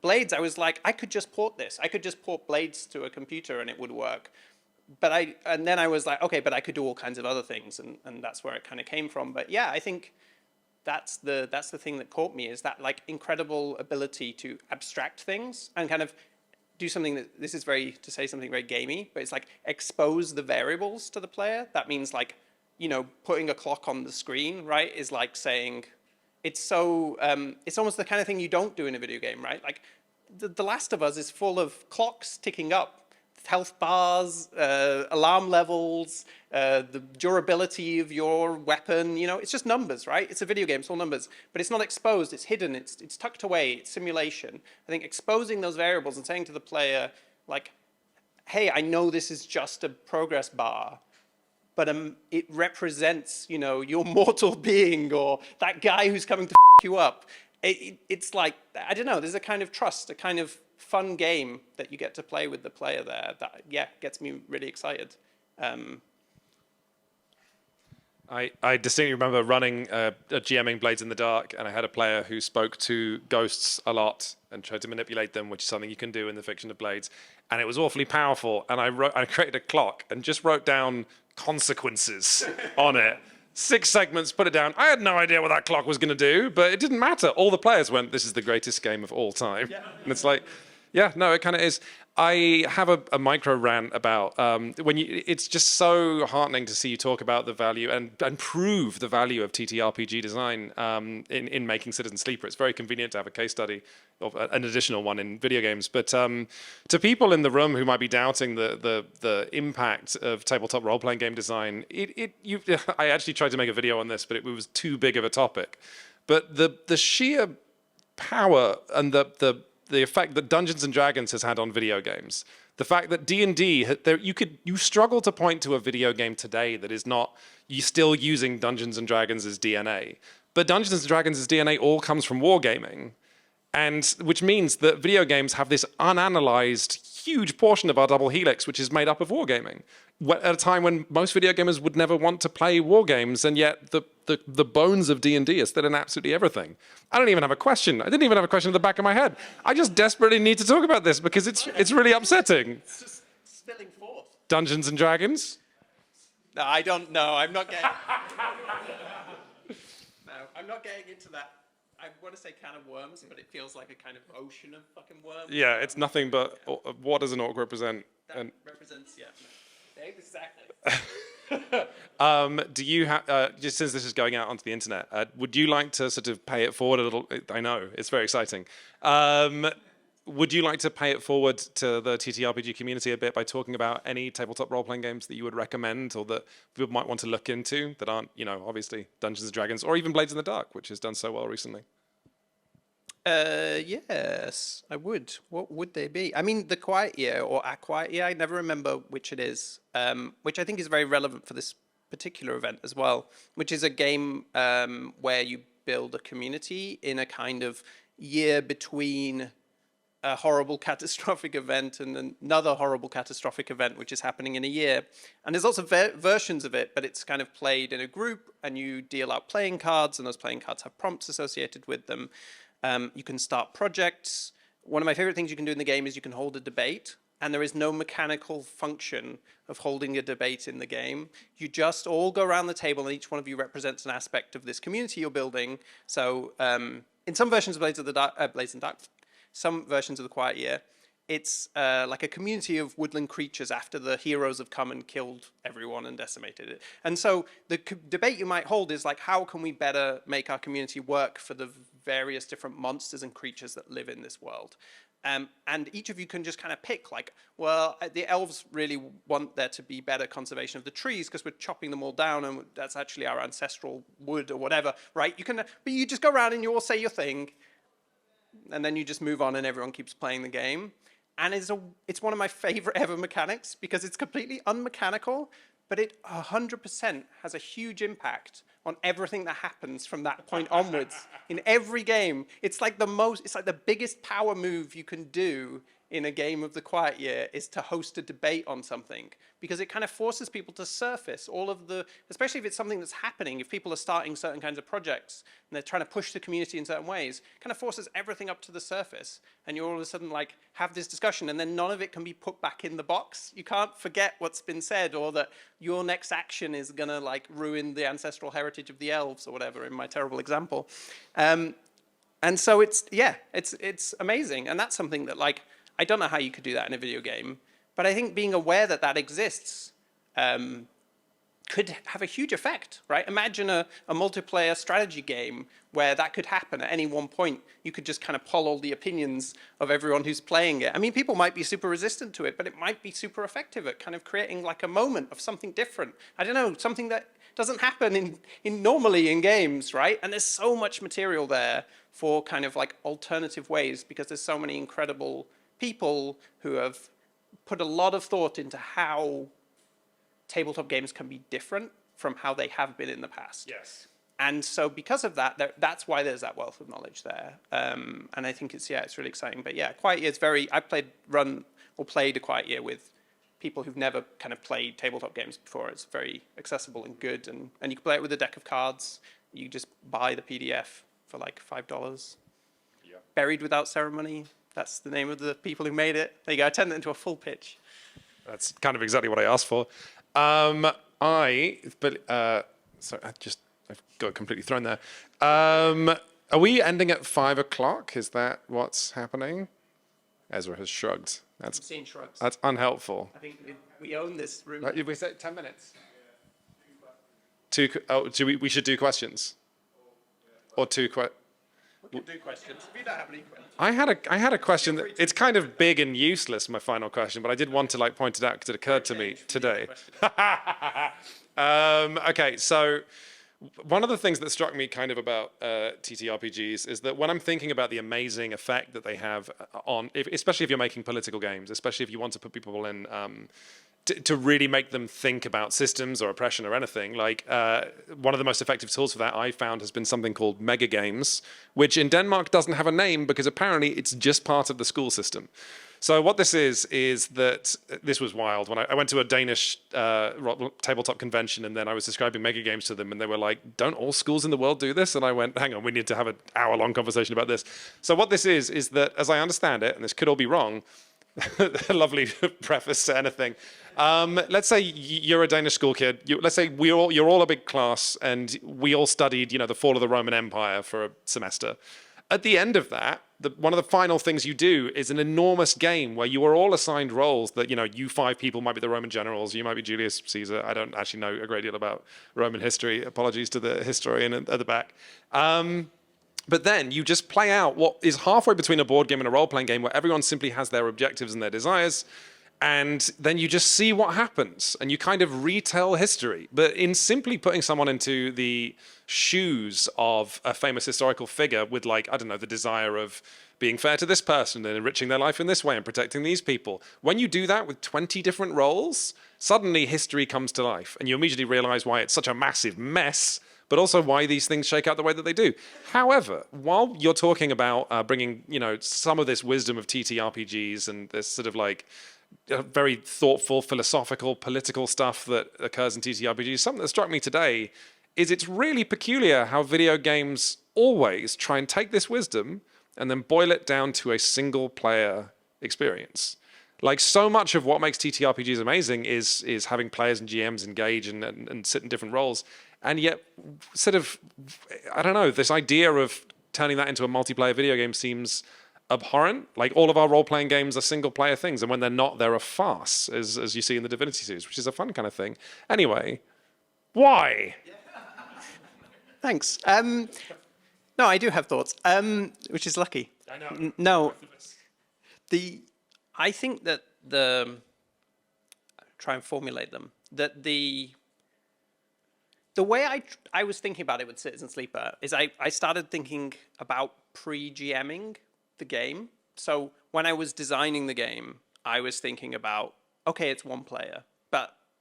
Blades, I was like, I could just port this. I could just port Blades to a computer and it would work. And then I was like, okay, but I could do all kinds of other things, and that's where it kind of came from. But yeah, I think that's the thing that caught me, is that like incredible ability to abstract things and kind of do something that, this is to say something very gamey, but it's like expose the variables to the player. That means like, you know, putting a clock on the screen, right, is like saying, it's almost the kind of thing you don't do in a video game, right? Like, The Last of Us is full of clocks ticking up, health bars, alarm levels, the durability of your weapon. You know, it's just numbers, right? It's a video game, it's all numbers. But it's not exposed, it's hidden, it's tucked away, it's simulation. I think exposing those variables and saying to the player, like, hey, I know this is just a progress bar, but it represents, you know, your mortal being or that guy who's coming to f you up. It's like, I don't know, there's a kind of trust, a kind of fun game that you get to play with the player there that, yeah, gets me really excited. I distinctly remember running GMing Blades in the Dark, and I had a player who spoke to ghosts a lot and tried to manipulate them, which is something you can do in the fiction of Blades. And it was awfully powerful. And I created a clock and just wrote down consequences on it. 6 segments, put it down. I had no idea what that clock was going to do, but it didn't matter. All the players went, this is the greatest game of all time. Yeah. And it's like, yeah, no, it kind of is. I have a micro rant about it's just so heartening to see you talk about the value and prove the value of TTRPG design in making Citizen Sleeper. It's very convenient to have a case study of an additional one in video games. But to people in the room who might be doubting the impact of tabletop role-playing game design, I actually tried to make a video on this, but it was too big of a topic. But the sheer power and the effect that Dungeons and Dragons has had on video games, the fact that D&D, you struggle to point to a video game today that is not still using Dungeons and Dragons' DNA. But Dungeons and Dragons' DNA all comes from wargaming, and which means that video games have this unanalyzed huge portion of our double helix, which is made up of wargaming. At a time when most video gamers would never want to play war games, and yet the bones of D&D are still in absolutely everything. I don't even have a question. I didn't even have a question at the back of my head. I just desperately need to talk about this because it's really upsetting. It's just spilling forth. Dungeons and Dragons? No, I don't know. I'm not getting... No, I'm not getting into that. I want to say can of worms, but it feels like a kind of ocean of fucking worms. Yeah, it's nothing but what does an orc represent? That represents, yeah. Exactly. Do you have, just since this is going out onto the internet, would you like to sort of pay it forward a little? I know, it's very exciting. Would you like to pay it forward to the TTRPG community a bit by talking about any tabletop role-playing games that you would recommend or that people might want to look into that aren't, you know, obviously Dungeons & Dragons or even Blades in the Dark, which has done so well recently? Yes, I would. What would they be? I mean, The Quiet Year or A Quiet Year, I never remember which it is, which I think is very relevant for this particular event as well, which is a game where you build a community in a kind of year between a horrible catastrophic event and another horrible catastrophic event, which is happening in a year. And there's lots of versions of it, but it's kind of played in a group and you deal out playing cards and those playing cards have prompts associated with them. You can start projects. One of my favorite things you can do in the game is you can hold a debate, and there is no mechanical function of holding a debate in the game. You just all go around the table, and each one of you represents an aspect of this community you're building. So in some versions of Blades and Dark, some versions of The Quiet Year, it's like a community of woodland creatures after the heroes have come and killed everyone and decimated it. And so the debate you might hold is like, how can we better make our community work for the various different monsters and creatures that live in this world? And each of you can just kind of pick like, well, the elves really want there to be better conservation of the trees because we're chopping them all down and that's actually our ancestral wood or whatever, right? You can, but you just go around and you all say your thing and then you just move on and everyone keeps playing the game. And it's one of my favorite ever mechanics because it's completely unmechanical, but it 100% has a huge impact on everything that happens from that point onwards. In every game, it's like the biggest power move you can do in a game of The Quiet Year is to host a debate on something, because it kind of forces people to surface all of the, especially if it's something that's happening, if people are starting certain kinds of projects and they're trying to push the community in certain ways, kind of forces everything up to the surface. And you all of a sudden like have this discussion and then none of it can be put back in the box. You can't forget what's been said or that your next action is gonna like ruin the ancestral heritage of the elves or whatever in my terrible example. And so it's amazing. And that's something that like, I don't know how you could do that in a video game, but I think being aware that that exists could have a huge effect, right? Imagine a multiplayer strategy game where that could happen at any one point. You could just kind of poll all the opinions of everyone who's playing it. I mean, people might be super resistant to it, but it might be super effective at kind of creating like a moment of something different. I don't know, something that doesn't happen normally in games, right? And there's so much material there for kind of like alternative ways, because there's so many incredible people who have put a lot of thought into how tabletop games can be different from how they have been in the past. Yes. And so because of that, that's why there's that wealth of knowledge there. And I think it's really exciting. But yeah, Quiet Year is I've played a Quiet Year with people who've never kind of played tabletop games before. It's very accessible and good. And you can play it with a deck of cards. You just buy the PDF for like $5. Yeah. Buried Without Ceremony. That's the name of the people who made it. There you go. I turned it into a full pitch. That's kind of exactly what I asked for. Sorry, I've got completely thrown there. Are we ending at 5 o'clock? Is that what's happening? Ezra has shrugged. I'm seeing shrugs. That's unhelpful. I think we own this room. Did we say 10 minutes? We should do questions? Or two questions? We can do questions. We don't have any questions. I had a question that it's kind of big and useless, my final question, but I did want to like point it out because it occurred to me today. Okay, so one of the things that struck me kind of about TTRPGs is that when I'm thinking about the amazing effect that they have especially if you're making political games, especially if you want to put people in to really make them think about systems or oppression or anything, like one of the most effective tools for that I found has been something called mega games, which in Denmark doesn't have a name because apparently it's just part of the school system. So what this is that this was wild. When I went to a Danish tabletop convention and then I was describing mega games to them and they were like, don't all schools in the world do this? And I went, hang on, we need to have an hour-long conversation about this. So what this is that, as I understand it, and this could all be wrong, a lovely preface to anything. Let's say you're a Danish school kid. Let's say you're all a big class and we all studied, the fall of the Roman Empire for a semester. At the end of that, one of the final things you do is an enormous game where you are all assigned roles that, you 5 people might be the Roman generals, you might be Julius Caesar. I don't actually know a great deal about Roman history. Apologies to the historian at the back. But then you just play out what is halfway between a board game and a role-playing game where everyone simply has their objectives and their desires. And then you just see what happens and you kind of retell history. But in simply putting someone into the shoes of a famous historical figure with the desire of being fair to this person and enriching their life in this way and protecting these people. When you do that with 20 different roles, suddenly history comes to life and you immediately realize why it's such a massive mess, but also why these things shake out the way that they do. However, while you're talking about bringing, some of this wisdom of TTRPGs and this sort of very thoughtful, philosophical, political stuff that occurs in TTRPGs, something that struck me today is it's really peculiar how video games always try and take this wisdom and then boil it down to a single player experience. Like so much of what makes TTRPGs amazing is having players and GMs engage and sit in different roles. And yet, sort of, I don't know, this idea of turning that into a multiplayer video game seems abhorrent. Like all of our role-playing games are single-player things, and when they're not, they're a farce, as you see in the Divinity series, which is a fun kind of thing. Anyway, why? Thanks. No, I do have thoughts, which is lucky. I know. No, I think that try and formulate them, that the way I was thinking about it with Citizen Sleeper is I started thinking about pre-GMing the game. So when I was designing the game, I was thinking about, okay, it's one player,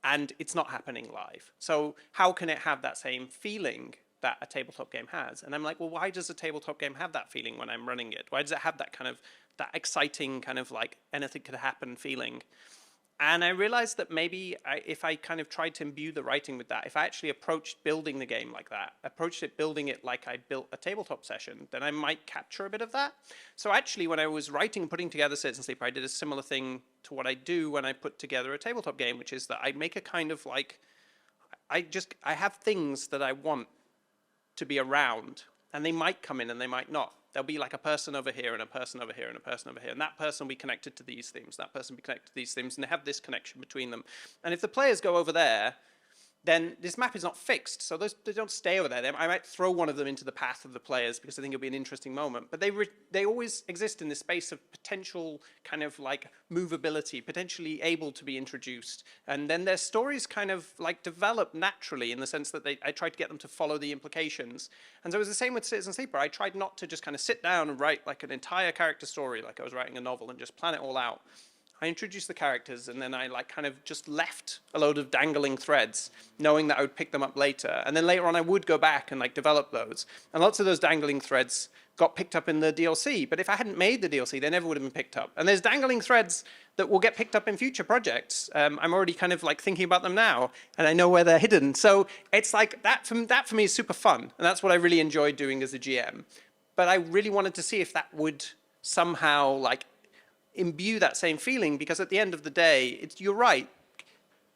and it's not happening live. So how can it have that same feeling that a tabletop game has? And I'm like, well, why does a tabletop game have that feeling when I'm running it? Why does it have that kind of, that exciting kind of like anything could happen feeling? And I realized that maybe if I kind of tried to imbue the writing with that, if I actually approached building the game like that, building it like I built a tabletop session, then I might capture a bit of that. So actually, when I was writing and putting together Citizen Sleeper, I did a similar thing to what I do when I put together a tabletop game, which is that I make a kind of like, I have things that I want to be around, and they might come in and they might not. there'll be like a person over here and a person over here and a person over here, and that person will be connected to these themes, that person will be connected to these themes, and they have this connection between them. And if the players go over there, then this map is not fixed. So they don't stay over there. I might throw one of them into the path of the players because I think it'll be an interesting moment. But they always exist in this space of potential kind of like movability, potentially able to be introduced. And then their stories kind of like develop naturally in the sense that I tried to get them to follow the implications. And so it was the same with Citizen Sleeper. I tried not to just kind of sit down and write like an entire character story like I was writing a novel and just plan it all out. I introduced the characters and then I like kind of just left a load of dangling threads, knowing that I would pick them up later. And then later on I would go back and like develop those. And lots of those dangling threads got picked up in the DLC. But if I hadn't made the DLC, they never would have been picked up. And there's dangling threads that will get picked up in future projects. I'm already kind of like thinking about them now and I know where they're hidden. So it's like that for me is super fun. And that's what I really enjoyed doing as a GM. But I really wanted to see if that would somehow like imbue that same feeling, because at the end of the day, you're right.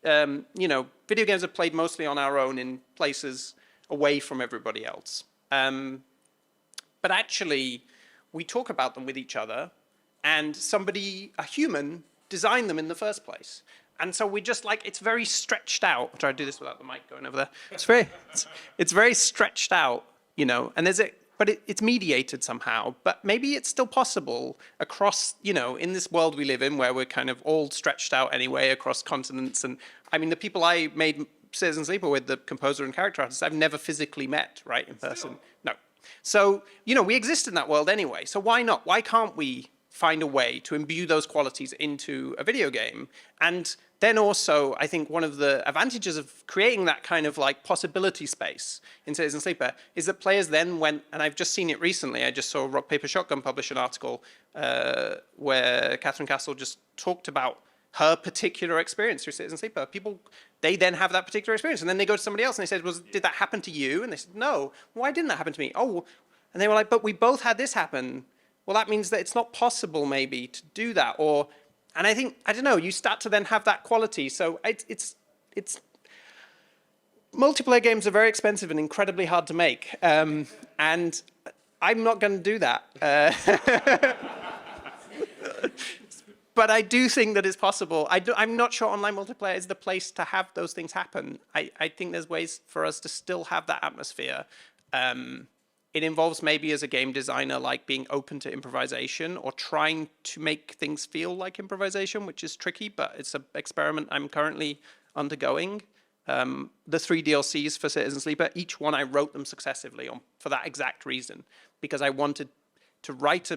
You know, video games are played mostly on our own in places away from everybody else. But actually, we talk about them with each other, and somebody, a human, designed them in the first place. And so we just like, it's very stretched out. I'll try to do this without the mic going over there. It's very stretched out, you know, and but it's mediated somehow. But maybe it's still possible across, you know, in this world we live in where we're kind of all stretched out anyway across continents. And I mean, the people I made Citizen Sleeper with, the composer and character artist, I've never physically met, right, in person. No. So, you know, we exist in that world anyway. So why not? Why can't we find a way to imbue those qualities into a video game? And then also, I think one of the advantages of creating that kind of like possibility space in Citizen Sleeper is that players then went, and I've just seen it recently, I just saw Rock Paper Shotgun publish an article where Catherine Castle just talked about her particular experience through Citizen Sleeper. People, they then have that particular experience, and then they go to somebody else and they said, well, did that happen to you? And they said, no. Why didn't that happen to me? Oh, and they were like, but we both had this happen. Well, that means that it's not possible maybe to do that, or. And I think, I don't know, you start to then have that quality. So it's multiplayer games are very expensive and incredibly hard to make. And I'm not going to do that. But I do think that it's possible. I'm not sure online multiplayer is the place to have those things happen. I think there's ways for us to still have that atmosphere. It involves maybe as a game designer, like being open to improvisation or trying to make things feel like improvisation, which is tricky, but it's an experiment I'm currently undergoing. The 3 DLCs for Citizen Sleeper, each one I wrote them successively for that exact reason, because I wanted to write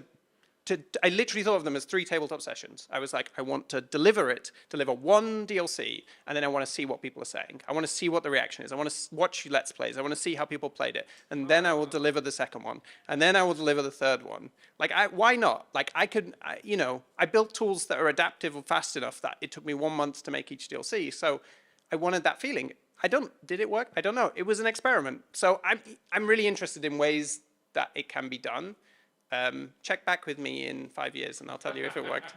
I literally thought of them as 3 tabletop sessions. I was like, I want to deliver 1 DLC, and then I want to see what people are saying. I want to see what the reaction is. I want to watch Let's Plays. I want to see how people played it. And then I will deliver the second one. And then I will deliver the third one. Like, why not? Like, you know, I built tools that are adaptive or fast enough that it took me 1 month to make each DLC. So I wanted that feeling. Did it work? I don't know. It was an experiment. So I'm really interested in ways that it can be done. Check back with me in 5 years and I'll tell you if it worked.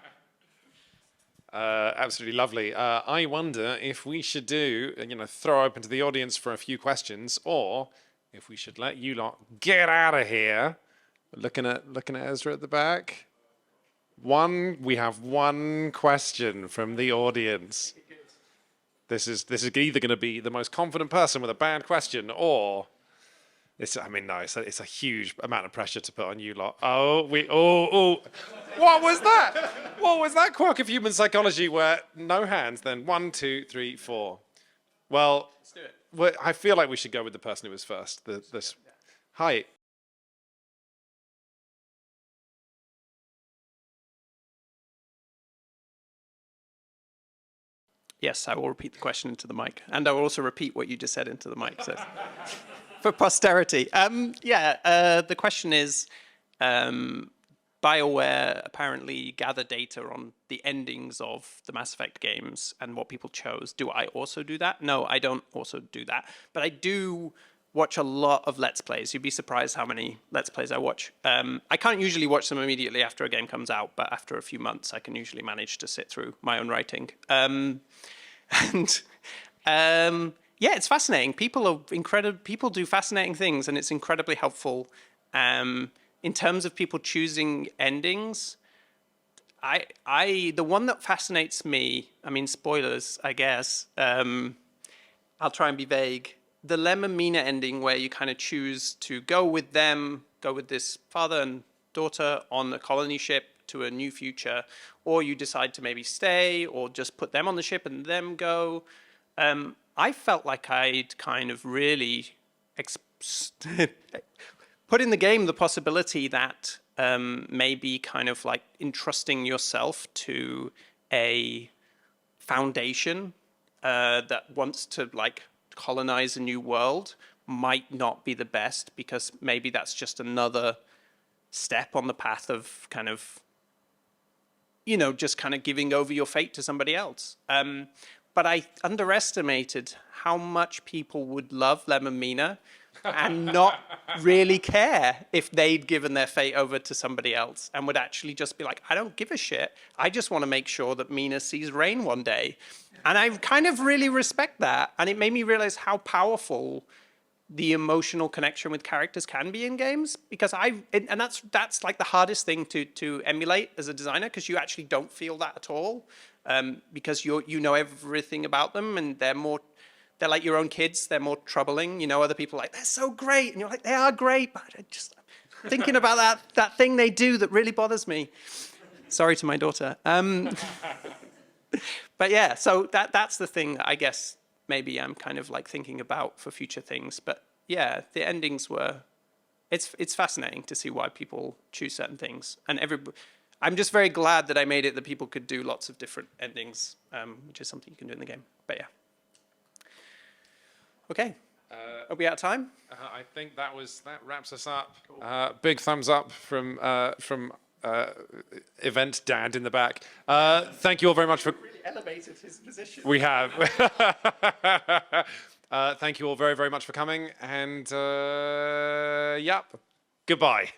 Absolutely lovely. I wonder if we should throw open to the audience for a few questions, or if we should let you lot get out of here. Looking at Ezra at the back. We have one question from the audience. This is either going to be the most confident person with a bad question, or it's a huge amount of pressure to put on you lot. What was that? What was that quirk of human psychology where no hands, then 1, 2, 3, 4? Well, let's do it. I feel like we should go with the person who was first. Hi. Yes, I will repeat the question into the mic. And I will also repeat what you just said into the mic. So. For posterity. The question is, BioWare apparently gather data on the endings of the Mass Effect games and what people chose. Do I also do that? No, I don't also do that. But I do watch a lot of Let's Plays. You'd be surprised how many Let's Plays I watch. I can't usually watch them immediately after a game comes out, but after a few months, I can usually manage to sit through my own writing. Yeah, it's fascinating. People do fascinating things, and it's incredibly helpful. in terms of people choosing endings, the one that fascinates me, I mean, spoilers, I guess, I'll try and be vague. The Lem and Mina ending where you kind of choose to go with them, go with this father and daughter on a colony ship to a new future, or you decide to maybe stay or just put them on the ship and them go. I felt like I'd kind of really put in the game the possibility that maybe kind of like entrusting yourself to a foundation that wants to like colonize a new world might not be the best, because maybe that's just another step on the path of kind of, you know, just kind of giving over your fate to somebody else. But I underestimated how much people would love Lem and Mina and not really care if they'd given their fate over to somebody else, and would actually just be like, I don't give a shit. I just want to make sure that Mina sees rain one day. And I kind of really respect that. And it made me realize how powerful the emotional connection with characters can be in games, because that's like the hardest thing to emulate as a designer, because you actually don't feel that at all, because you know everything about them, and they're like your own kids. They're more troubling. You know, other people are like, they're so great, and you're like, they are great, but I just thinking about that thing they do that really bothers me. Sorry to my daughter. But yeah, so that's the thing that I guess maybe I'm kind of like thinking about for future things. But yeah, the endings were, it's fascinating to see why people choose certain things. And I'm just very glad that I made it that people could do lots of different endings, which is something you can do in the game. But yeah. Okay. Are we out of time? I think that wraps us up. Cool. Big thumbs up from event dad in the back. Thank you all very much for. Really elevated his position. We have. Thank you all very, very much for coming, and yep, goodbye.